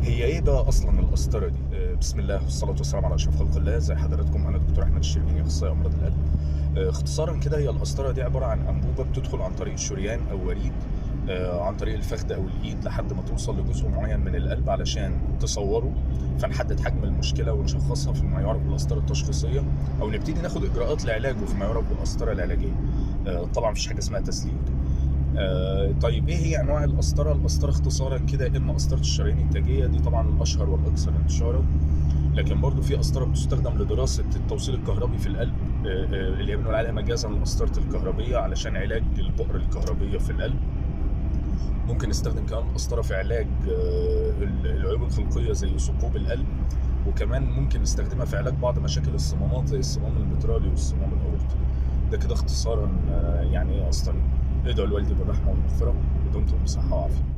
هي ايه بقى اصلا القسطره دي؟ بسم الله والصلاه والسلام على اشرف خلق الله. زي حضراتكم انا دكتور احمد الشربيني، اخصائي امراض القلب. اختصارا كده، هي القسطره دي عباره عن انبوبه بتدخل عن طريق الشريان او وريد، عن طريق الفخذ او الايد لحد ما توصل لجزء معين من القلب علشان تصوره، فنحدد حجم المشكله ونشخصها فيما يعرف بالقسطره التشخيصيه، او نبتدي ناخد اجراءات لعلاجه فيما يعرف بالقسطره العلاجيه. طبعا مفيش حاجه اسمها تسليك. طيب ايه هي انواع القسطره؟ القسطره اختصارا كده اما قسطره الشرايين التاجيه، دي طبعا الاشهر والاكثر انتشارا، لكن برضو في قسطره بتستخدم لدراسه التوصيل الكهربي في القلب، اللي هي بنقول عليها مجازا القسطره الكهربيه علشان علاج البؤر الكهربيه في القلب. ممكن نستخدم كمان قسطره في علاج العيوب الخلقيه زي ثقوب القلب، وكمان ممكن نستخدمها في علاج بعض مشاكل الصمامات زي الصمام المترالي والصمام الاورطي. ده كده اختصارا يعني ايه قسطره. ادعوا لوالدي بالرحمه والمغفره ودمتم بصحه وعافيه.